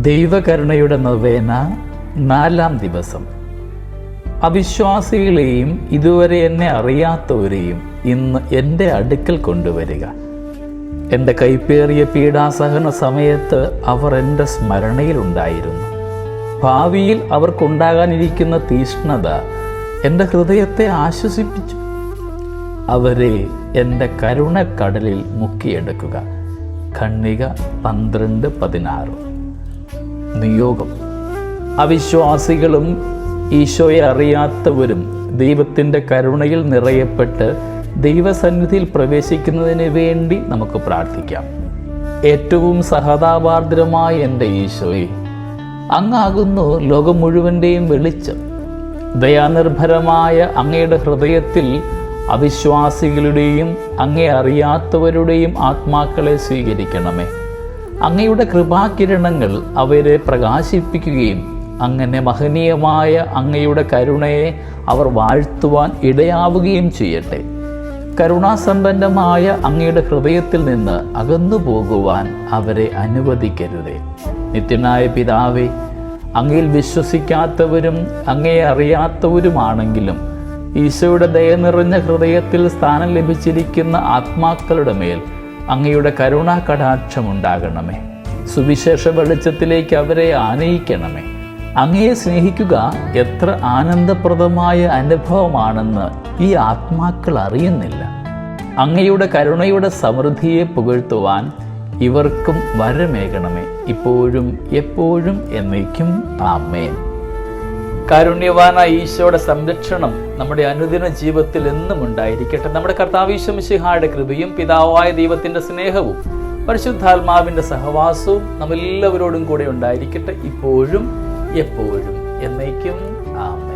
ദൈവകരുണയുടെ നൊവേന 4-ാം ദിവസം. അവിശ്വാസികളെയും ഇതുവരെ എന്നെ അറിയാത്തവരെയും ഇന്ന് എൻ്റെ അടുക്കൽ കൊണ്ടുവരിക. എൻ്റെ കൈപ്പേറിയ പീഡാസഹന സമയത്ത് അവർ എൻ്റെ സ്മരണയിലുണ്ടായിരുന്നു. ഭാവിയിൽ അവർക്കുണ്ടാകാനിരിക്കുന്ന തീഷ്ണത എൻ്റെ ഹൃദയത്തെ ആശ്വസിപ്പിച്ചു. അവരെ എൻ്റെ കരുണക്കടലിൽ മുക്കിയെടുക്കുക. ഖണ്ഡിക 12:16. നിയോഗം. അവിശ്വാസികളും ഈശോയെ അറിയാത്തവരും ദൈവത്തിൻ്റെ കരുണയിൽ നിറയപ്പെട്ട് ദൈവസന്നിധിയിൽ പ്രവേശിക്കുന്നതിന് വേണ്ടി നമുക്ക് പ്രാർത്ഥിക്കാം. ഏറ്റവും സഹതാപാർദ്രമായ എൻ്റെ ഈശോയെ, അങ്ങാകുന്നു ലോകം മുഴുവൻ്റെയും വെളിച്ചം. ദയാനിർഭരമായ അങ്ങയുടെ ഹൃദയത്തിൽ അവിശ്വാസികളുടെയും അങ്ങേ അറിയാത്തവരുടെയും ആത്മാക്കളെ സ്വീകരിക്കണമേ. അങ്ങയുടെ കൃപാകിരണങ്ങൾ അവരെ പ്രകാശിപ്പിക്കുകയും അങ്ങനെ മഹനീയമായ അങ്ങയുടെ കരുണയെ അവർ വാഴ്ത്തുവാൻ ഇടയാവുകയും ചെയ്യട്ടെ. കരുണാസമ്പന്നമായ അങ്ങയുടെ ഹൃദയത്തിൽ നിന്ന് അകന്നു പോകുവാൻ അവരെ അനുവദിക്കരുതേ. നിത്യനായ പിതാവേ, അങ്ങയിൽ വിശ്വസിക്കാത്തവരും അങ്ങയെ അറിയാത്തവരുമാണെങ്കിലും ഈശോയുടെ ദയ നിറഞ്ഞ ഹൃദയത്തിൽ സ്ഥാനം ലഭിച്ചിരിക്കുന്ന ആത്മാക്കളുടെ മേൽ അങ്ങയുടെ കരുണാ കടാക്ഷമുണ്ടാകണമേ. സുവിശേഷ വെളിച്ചത്തിലേക്ക് അവരെ ആനയിക്കണമേ. അങ്ങയെ സ്നേഹിക്കുക എത്ര ആനന്ദപ്രദമായ അനുഭവമാണെന്ന് ഈ ആത്മാക്കൾ അറിയുന്നില്ല. അങ്ങയുടെ കരുണയുടെ സമൃദ്ധിയെ പുകഴ്ത്തുവാൻ ഇവർക്കും വരമേകണമേ, ഇപ്പോഴും എപ്പോഴും എന്നേക്കും. ആമേൻ. കാരുണ്യവാനായ ഈശോയുടെ സംരക്ഷണം നമ്മുടെ അനുദിന ജീവിതത്തിൽ എന്നും ഉണ്ടായിരിക്കട്ടെ. നമ്മുടെ കർത്താവ് ഈശോ മിശിഹായുടെ കൃപയും പിതാവായ ദൈവത്തിൻ്റെ സ്നേഹവും പരിശുദ്ധാത്മാവിൻ്റെ സഹവാസവും നമ്മളെല്ലാവരോടും കൂടെ ഉണ്ടായിരിക്കട്ടെ, ഇപ്പോഴും എപ്പോഴും എന്നേക്കും. ആമേൻ.